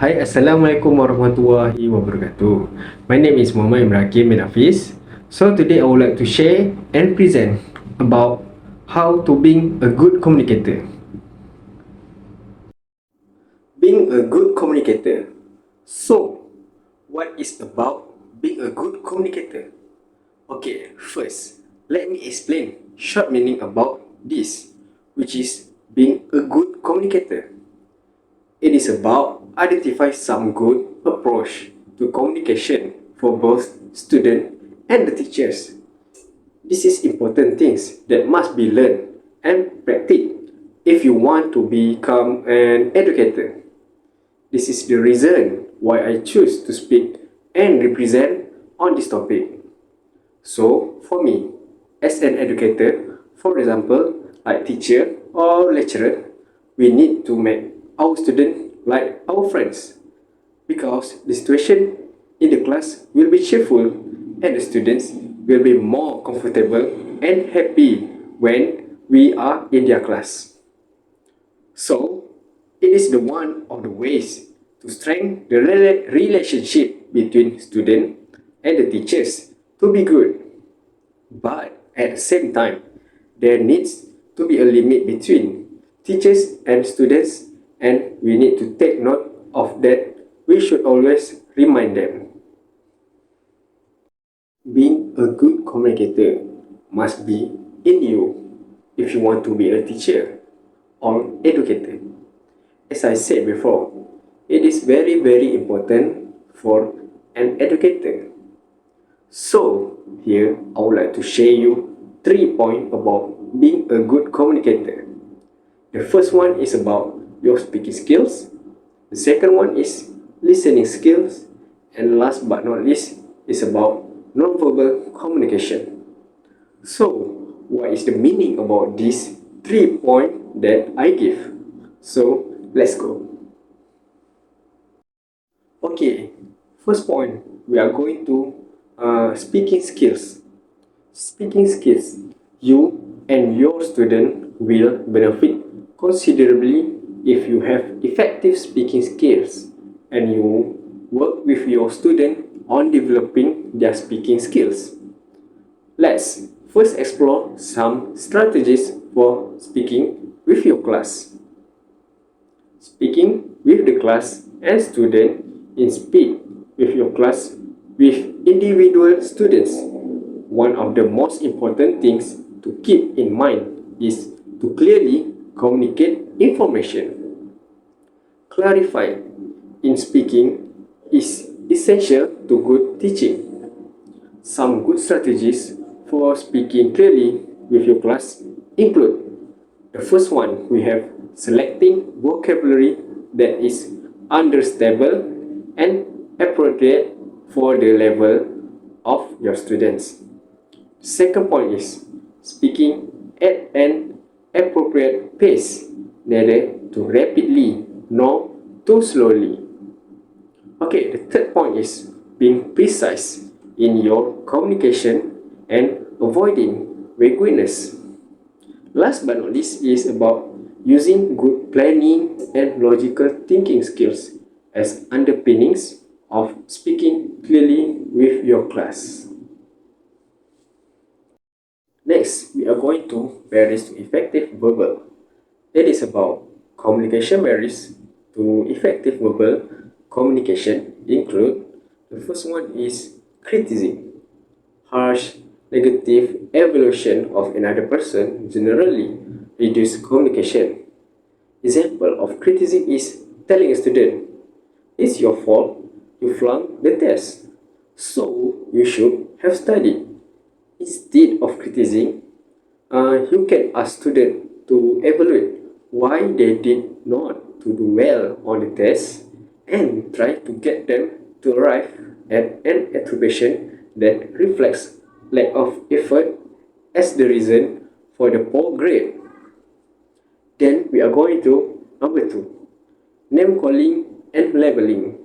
Hai, Assalamualaikum warahmatullahi wabarakatuh. My name is Muhammad Ibrahim bin Hafiz. So today I would like to share and present about how to being a good communicator. Being a good communicator. So, what is about being a good communicator? Okay, first, let me explain short meaning about this, which is being a good communicator. It is about identify some good approach to communication for both student and the teachers. This is important things that must be learned and practiced if you want to become an educator. This is the reason why I choose to speak and represent on this topic. So, for me, as an educator, for example, like teacher or lecturer, we need to make our students like our friends because the situation in the class will be cheerful and the students will be more comfortable and happy when we are in their class. So, it is the one of the ways to strengthen the relationship between student and the teachers to be good. But at the same time, there needs to be a limit between teachers and students, and we need to take note of that. We should always remind them. Being a good communicator must be in you if you want to be a teacher or educator. As I said before, it is very important for an educator. So, here I would like to share you 3 points about being a good communicator. The first one is about your speaking skills. The second one is listening skills. And last but not least is about nonverbal communication. So, what is the meaning about these 3 points that I give? So, let's go. Okay, first point, we are going to speaking skills. Speaking skills, you and your student will benefit considerably if you have effective speaking skills and you work with your student on developing their speaking skills. Let's first explore some strategies for speaking with your class. Speaking with the class and student in speak with your class with individual students. One of the most important things to keep in mind is to clearly communicate information. Clarify in speaking is essential to good teaching. Some good strategies for speaking clearly with your class include the first one, we have selecting vocabulary that is understandable and appropriate for the level of your students. Second point is speaking at an appropriate pace, neither too rapidly nor too slowly. Okay, the third point is being precise in your communication and avoiding vagueness. Last but not least is about using good planning and logical thinking skills as underpinnings of speaking clearly with your class. Next, we are going to barriers to effective verbal. It is about communication barriers to effective verbal communication include the first one is criticism. Harsh, negative evaluation of another person generally reduce communication. Example of criticism is telling a student, it's your fault, you flunked the test, so you should have studied. Instead of criticizing, you can ask students to evaluate why they did not to do well on the test and try to get them to arrive at an attribution that reflects lack of effort as the reason for the poor grade. Then we are going to number 2, name calling and labeling.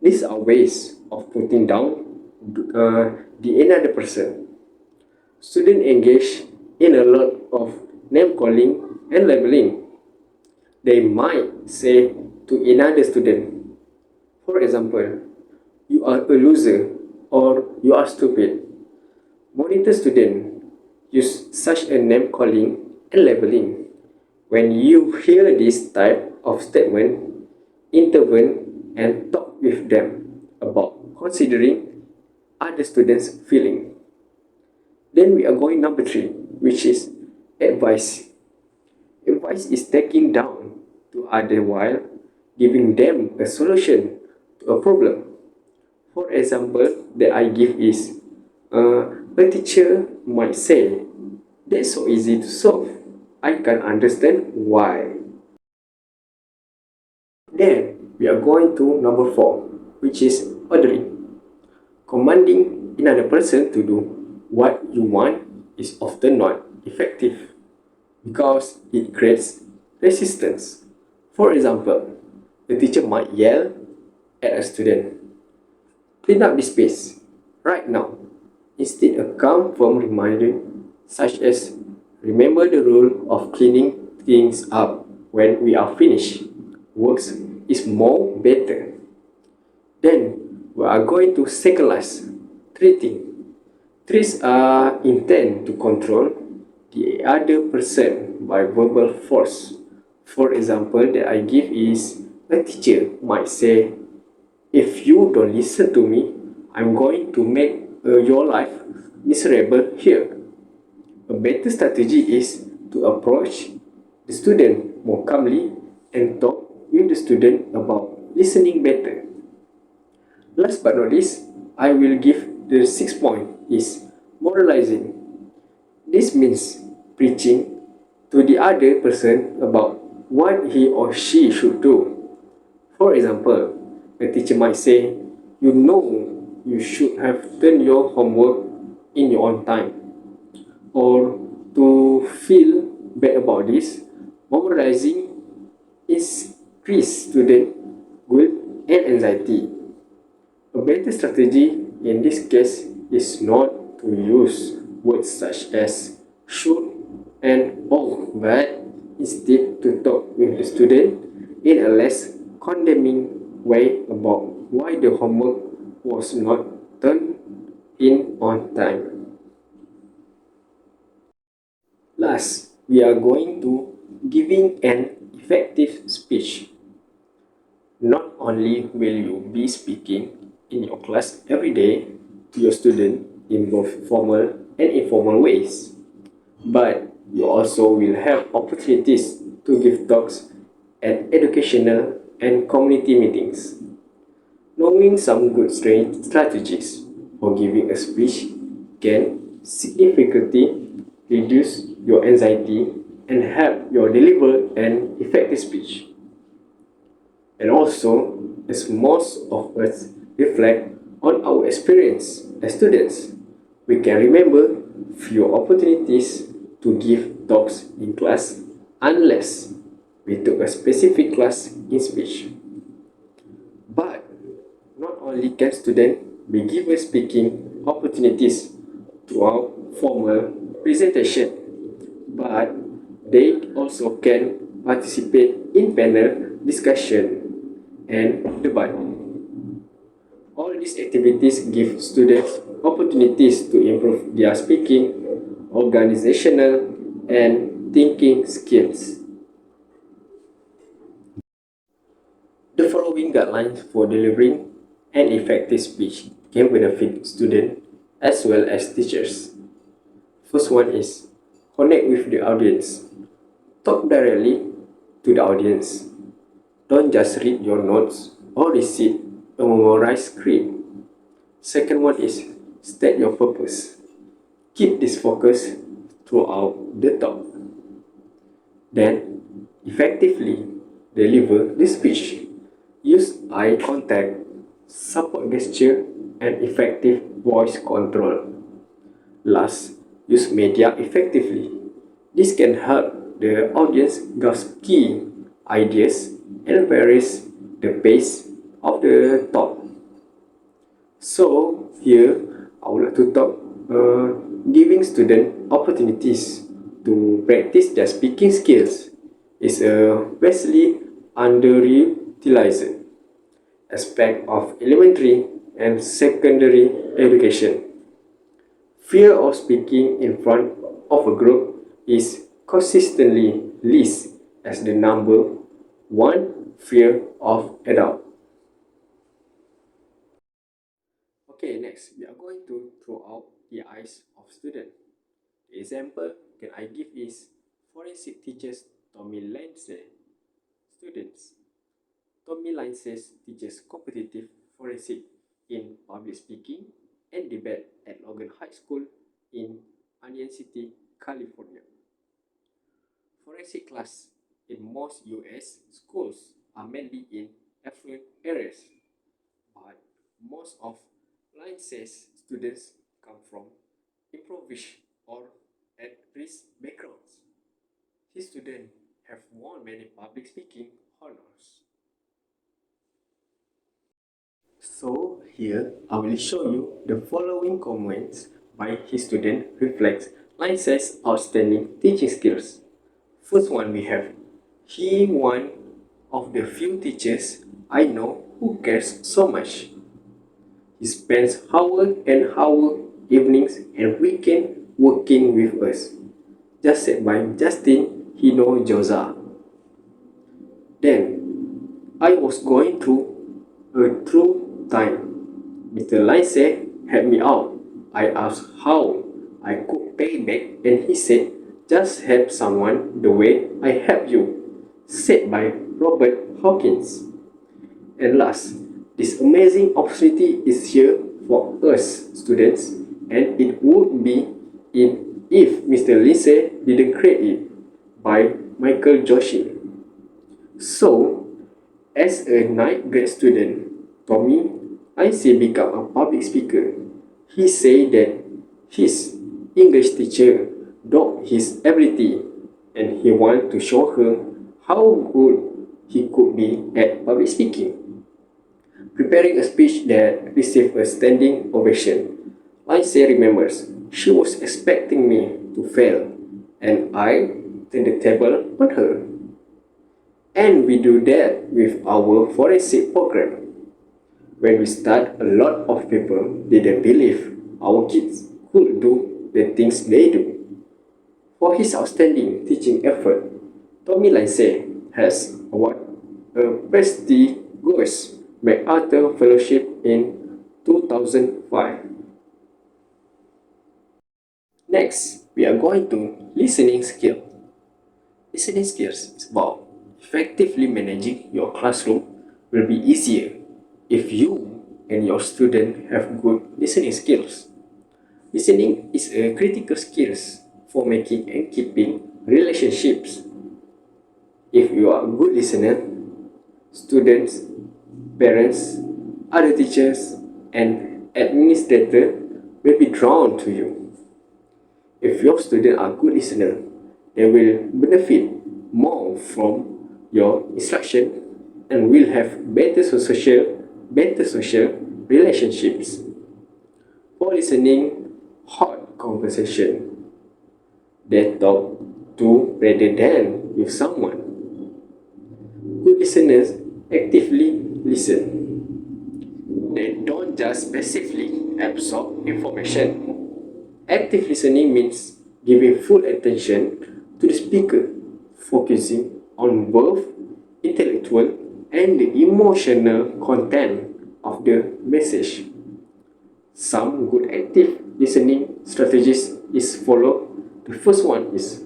These are ways of putting down the another person. Students engage in a lot of name calling and labeling. They might say to another student, For example, you are a loser or you are stupid. Monitor student use such a name calling and labeling. When you hear this type of statement, intervene and talk with them about considering other students' feeling. Then we are going number 3, which is advice. Advice is taking down to other while giving them a solution to a problem. For example, that I give is a teacher might say, "That's so easy to solve. I can understand why." Then we are going to number 4, which is ordering. Commanding another person to do what you want is often not effective because it creates resistance. For example, the teacher might yell at a student, "Clean up this space right now." Instead, a calm, firm reminder, such as, "Remember the rule of cleaning things up when we are finished," works is more better. Then we are going to second last, treating. Treats are intended to control the other person by verbal force. For example, that I give is a teacher might say, "If you don't listen to me, I'm going to make your life miserable here." A better strategy is to approach the student more calmly and talk with the student about listening better. Last but not least, I will give the 6th point is moralizing. This means preaching to the other person about what he or she should do. For example, a teacher might say, "You know, you should have done your homework in your own time." Or to feel bad about this, moralizing increases student guilt and anxiety. A better strategy in this case is not to use words such as should and ought, but instead to talk with the student in a less condemning way about why the homework was not done in on time. Last, we are going to giving an effective speech. Not only will you be speaking in your class every day to your student in both formal and informal ways, but you also will have opportunities to give talks at educational and community meetings. Knowing some good strategies for giving a speech can significantly reduce your anxiety and help you deliver an effective speech. And also, as most of us reflect on our experience as students, we can remember few opportunities to give talks in class unless we took a specific class in speech. But not only can students be given speaking opportunities throughout formal presentation, but they also can participate in panel discussion and debate. All these activities give students opportunities to improve their speaking, organizational, and thinking skills. The following guidelines for delivering an effective speech can benefit students as well as teachers. First one is connect with the audience. Talk directly to the audience. Don't just read your notes or recite a memorized script. Second one is state your purpose. Keep this focus throughout the talk. Then, effectively deliver the speech. Use eye contact, support gesture, and effective voice control. Last, use media effectively. This can help the audience grasp key ideas and varies the pace of the talk. So here I would like to talk giving students opportunities to practice their speaking skills is vastly underutilized. aspect of elementary and secondary education. Fear of speaking in front of a group is consistently listed as the number one fear of adult. Okay, next we are going to throw out the eyes of student. The example can I give is forensic teachers Tommy Lindsay students. Tommy Lindsay teaches competitive forensic in public speaking and debate at Logan High School in Onion City, California. Forensic class in most US schools are mainly in affluent areas, but most of Lindsay's students come from impoverished or at-risk backgrounds. His students have won many public speaking honors. So here I will show you the following comments by his student reflects Lindsay's outstanding teaching skills. First one we have, he one of the few teachers I know who cares so much. He spends hours and hours, evenings and weekends working with us. Just said by Justin Hinojosa. Then, I was going through a true time. Mr. Lindsay helped me out. I asked how I could pay back and he said, just help someone the way I help you. Said by Robert Hawkins. And last, this amazing opportunity is here for us students and it would be in if Mr. Lindsay didn't create it by Michael Joshi. So, as a ninth grade student, Tommy, I say become a public speaker. He said that his English teacher dogged his ability and he wanted to show her how good he could be at public speaking. Preparing a speech that received a standing ovation, Lindsay remembers she was expecting me to fail and I turned the table on her. And we do that with our forensic program. When we start, a lot of people didn't believe our kids could do the things they do. For his outstanding teaching effort, Tommy Lindsay has won a prestigious MacArthur Fellowship in 2005. Next, we are going to listening skill. Listening skills is about effectively managing your classroom will be easier if you and your student have good listening skills. Listening is a critical skill for making and keeping relationships. If you are a good listener, students, parents, other teachers, and administrators will be drawn to you. If your students are good listeners, they will benefit more from your instruction and will have better social relationships. For listening, hot conversation. They talk to rather than with someone. Good listeners actively listen. They don't just passively absorb information. Active listening means giving full attention to the speaker, focusing on both intellectual and the emotional content of the message. Some good active listening strategies is follow. The first one is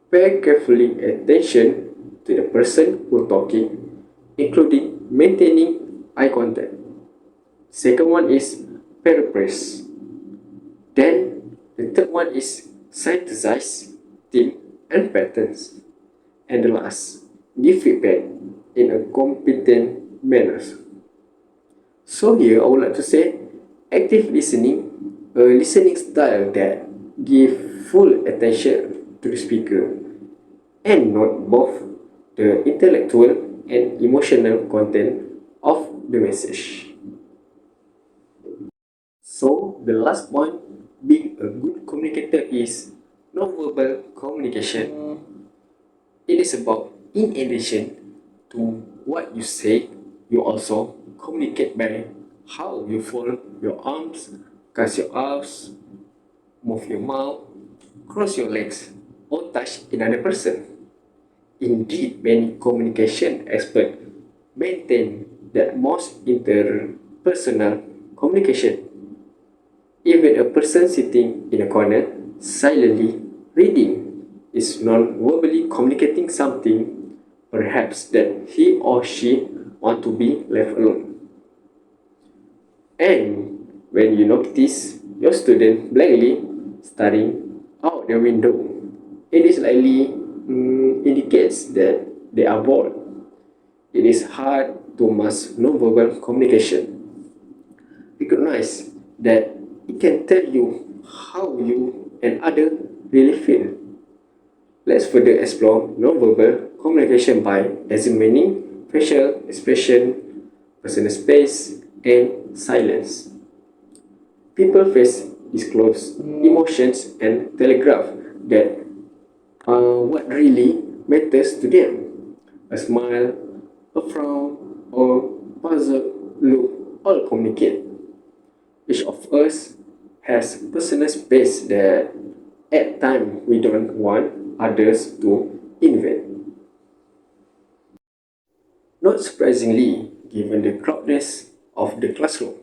pay carefully attention to the person who talking, including maintaining eye contact. Second one is paraphrase. Then the third one is synthesize theme and patterns. And the last, give feedback in a competent manner. So here I would like to say active listening, a listening style that give full attention to the speaker and note both the intellectual and emotional content of the message. So the last point, being a good communicator is non-verbal communication. It is about, in addition to what you say, you also communicate by how you fold your arms, cross your arms, move your mouth, cross your legs, or touch another person. Indeed, many communication experts maintain that most interpersonal communication, even a person sitting in a corner silently reading, is non-verbally communicating something, perhaps that he or she want to be left alone. And when you notice your student blankly staring out the window, it is likely indicates that they are bored. It is hard to mask nonverbal communication. Recognize that it can tell you how you and others really feel. Let's further explore nonverbal communication by examining facial expression, personal space, and silence. People face disclose emotions and telegraph that what really matters to them. A smile, a frown, or puzzled look all communicate. Each of us has personal space that at times we don't want others to invade. Not surprisingly, given the crowdedness of the classroom,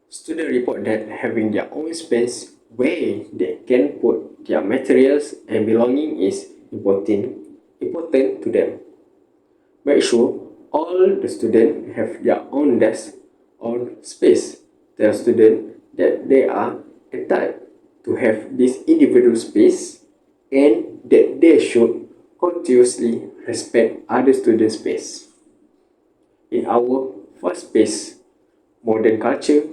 students report that having their own space where they can put their materials and belonging is important to them. Make sure all the students have their own desk or space. Tell students that they are entitled to have this individual space and that they should continuously respect other students' space. In our fast-paced modern culture,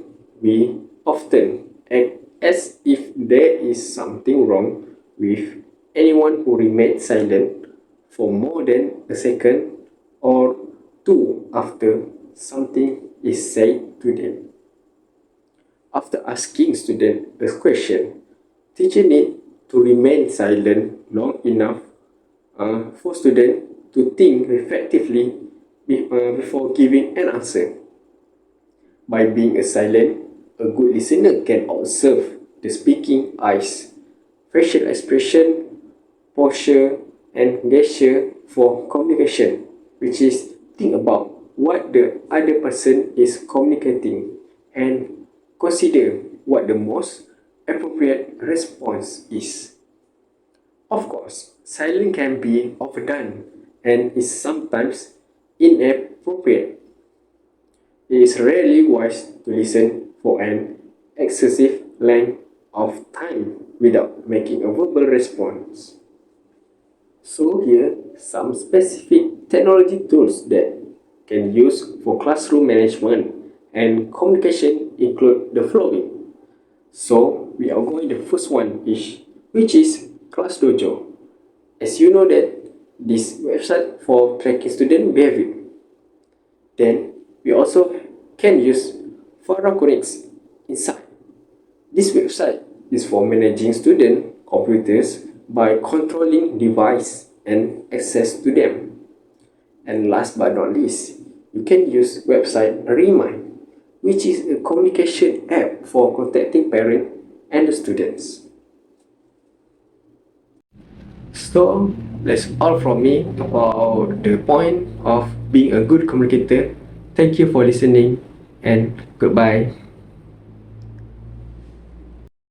we often act as if there is something wrong with anyone who remains silent for more than a second or two after something is said to them. After asking students a question, teacher need to remain silent long enough for students to think reflectively before giving an answer. By being silent, a good listener can observe the speaking eyes, facial expression, posture, and gesture for communication, which is think about what the other person is communicating and consider what the most appropriate response is. Of course, silence can be overdone and is sometimes inappropriate. It is rarely wise to listen for an excessive length of time without making a verbal response. So here some specific technology tools that can use for classroom management and communication include the following. So we are going the first one is which is Class Dojo. As you know that this website for tracking student behavior. Then we also can use Pharaonics inside. This website is for managing student computers by controlling device and access to them. And last but not least, you can use website Remind, which is a communication app for contacting parents and the students. So that's all from me about the point of being a good communicator. Thank you for listening and goodbye.